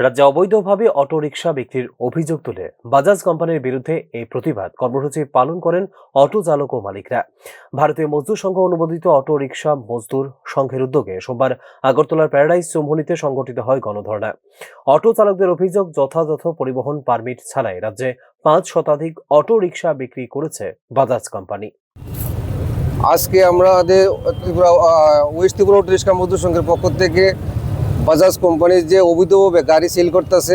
রাজ্যে অবৈধভাবে অটোরিকশা বিক্রির অভিযোগ তুলে বাজাজ কোম্পানির বিরুদ্ধে এই প্রতিবাদ কর্মসূচি পালন করেন অটো চালক ও মালিকরা। ভারতীয় মজদুর সংঘ অনুমোদিত অটো রিকশা মজদুর সংঘের উদ্যোগে সোমবার আগরতলার প্যারাডাইজ চৌমুহনীতে সংগঠিত হয় গণধর্ণা। অটো চালকদের অভিযোগ, যথাযথ পরিবহন পারমিট ছাড়াই রাজ্যে 5 শতাধিক অটো রিকশা বিক্রি করেছে বাজাজ কোম্পানি। আজকে আমাদের Tripura West Tripura auto rickshaw মজদুর সংঘের পক্ষ থেকে বাজাজ কোম্পানির যে অবৈধভাবে গাড়ি সেল করতেছে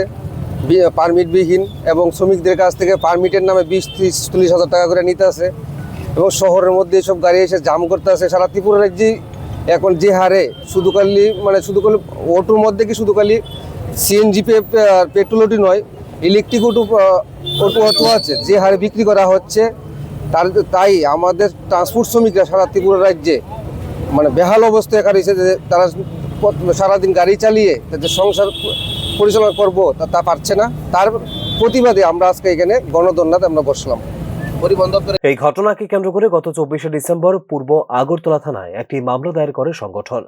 পারমিটবিহীন এবং শ্রমিকদের কাছ থেকে পারমিটের নামে 20-30-40 হাজার টাকা করে নিতে আছে এবং শহরের মধ্যে এসব গাড়ি এসে জাম করতে আছে। সারা ত্রিপুরা রাজ্যে এখন যে হারে শুধু খালি অটোর মধ্যে কি শুধু খালি সিএনজি পেট্রোল অটো নয়, ইলেকট্রিক অটো আছে, যে হারে বিক্রি করা হচ্ছে তাই আমাদের ট্রান্সপোর্ট শ্রমিকরা সারা ত্রিপুরা রাজ্যে বেহাল অবস্থায় রয়েছে। যে তারা সারাদিন গাড়ি চালিয়ে তাদের সংসার পরিচালনা করবো তা পারছে না। তার প্রতিবাদে আমরা আজকে এখানে গণধর্ণাতে আমরা বসলাম। এই ঘটনাকে কেন্দ্র করে গত 24শে ডিসেম্বর পূর্ব আগরতলা থানায় একটি মামলা দায়ের করে সংগঠন।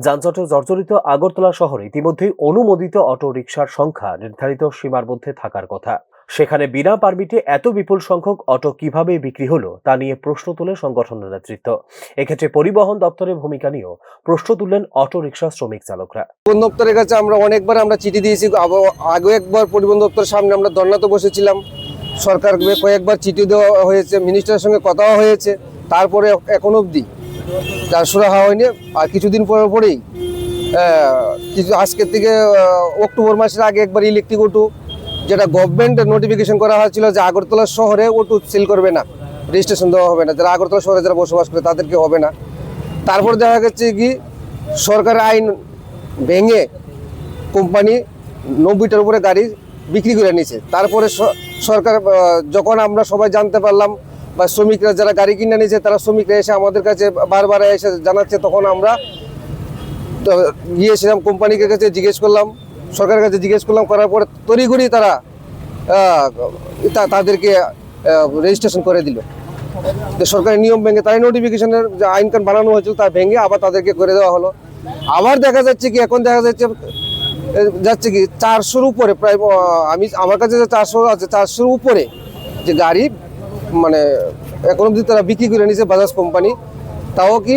যানজটে জর্জরিত আগরতলা শহরে ইতিমধ্যেই অনুমোদিত অটো রিকশার সংখ্যা নির্ধারিত সীমার মধ্যে থাকার কথা। সেখানে বিনা পারমিটে এত বিপুল সংখ্যক অটো কিভাবে বিক্রি হলো তা নিয়ে প্রশ্ন তোলে সংগঠনের নেতৃত্ব। এক্ষেত্রে পরিবহন দপ্তরের ভূমিকা নিয়েও প্রশ্ন তুললেন অটো রিকশা শ্রমিক চালকরা। পরিবহন দপ্তরের কাছে আমরা অনেকবার চিঠি দিয়েছি। আগে একবার পরিবহন দপ্তরের সামনে আমরা ধর্নাতে বসেছিলাম। সরকারকে কয়েকবার চিঠি দেওয়া হয়েছে, মিনিস্টারের সঙ্গে কথাও হয়েছে, তারপরে এখন অবধি তার সুরাহা হয়নি। আর কিছুদিন পরেই আজকের থেকে অক্টোবর মাসের আগে একবার ইলেকট্রিক অটো, যেটা গভর্নমেন্ট নোটিফিকেশন করা হয়েছিল যে আগরতলা শহরে অটো সেল করবে না, রেজিস্ট্রেশন দেওয়া হবে না, যারা আগরতলা শহরে যারা বসবাস করে তাদেরকে হবে না। তারপর দেখা গেছে কি সরকার আইন ভেঙে কোম্পানি 90টার উপরে গাড়ি বিক্রি করে নিয়েছে। তারপরে সরকার যখন আমরা সবাই জানতে পারলাম বা শ্রমিকরা যারা গাড়ি কিনে নিয়েছে তারা শ্রমিকরা এসে আমাদের কাছে বারবার এসে জানাচ্ছে, তখন আমরা গিয়েছিলাম কোম্পানির কাছে, জিজ্ঞেস করলাম, সরকারের কাছে জিজ্ঞেস করলাম, করার পরে তড়িঘড়ি তারা তাদেরকে রেজিস্ট্রেশন করে দিল। সরকারি নিয়ম ভেঙে তাই নোটিফিকেশনের যে আইন কানুন বানানো হয়েছিল তা ভেঙে আবার তাদেরকে করে দেওয়া হলো। আবার দেখা যাচ্ছে কি এখন দেখা যাচ্ছে কি 400-র উপরে, প্রায় আমার কাছে যে 400 আছে, 400-র উপরে যে গাড়ি এখন অবধি তারা বিক্রি করে নিচ্ছে বাজাজ কোম্পানি। তাও কি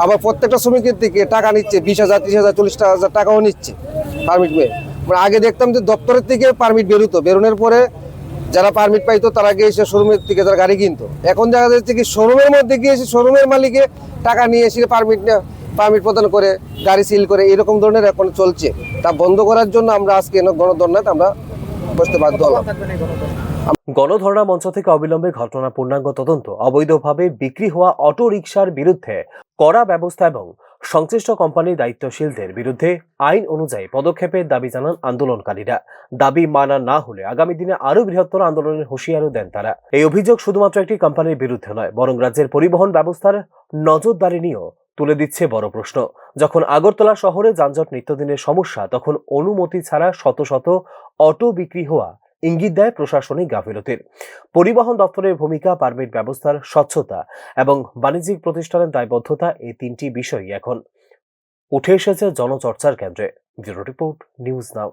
আবার প্রত্যেকটা শ্রমিকের থেকে টাকা নিচ্ছে, 20,000, 30,000, 40,000 টাকাও নিচ্ছে পারমিট পেয়ে। আগে দেখতাম যে দপ্তরের থেকে পারমিট বেরোনোর পরে যারা পারমিট পাইতো তারা গিয়ে এসে শোরুমের থেকে তারা গাড়ি কিনতো। এখন দেখা যাচ্ছে কি শোরুমের মধ্যে গিয়ে এসে শোরুমের মালিকে টাকা নিয়ে এসে পারমিট প্রদান করে গাড়ি সিল করে, এরকম ধরনের এখন চলছে। তা বন্ধ করার জন্য আমরা আজকে গণধর্ণাতে আমরা বসতে বাধ্য হলাম। গণধর্ণা মঞ্চ থেকে অবিলম্বে ঘটনার পূর্ণাঙ্গ তদন্ত, অবৈধভাবে বিক্রি হওয়া অটো রিকশার বিরুদ্ধে কড়া ব্যবস্থা এবং সংশ্লিষ্ট কোম্পানির দায়িত্বশীলদের বিরুদ্ধে আইন অনুযায়ী পদক্ষেপের দাবি জানান আন্দোলনকারীরা। দাবি মানা না হলে আগামী দিনে আরো বৃহত্তর আন্দোলনের হুঁশিয়ারও দেন তারা। এই অভিযোগ শুধুমাত্র একটি কোম্পানির বিরুদ্ধে নয়, বরং রাজ্যের পরিবহন ব্যবস্থার নজরদারি নিয়েও তুলে দিচ্ছে বড় প্রশ্ন। যখন আগরতলা শহরে যানজট নিত্যদিনের সমস্যা, তখন অনুমতি ছাড়া শত শত অটো বিক্রি হওয়া ইঙ্গিত দেয় প্রশাসনিক গাফিলতির। পরিবহন দপ্তরের ভূমিকা, পারমিট ব্যবস্থার স্বচ্ছতা এবং বাণিজ্যিক প্রতিষ্ঠানের দায়বদ্ধতা, এই তিনটি বিষয় এখন উঠে এসেছে জনচর্চার কেন্দ্রে। Bureau report, news now.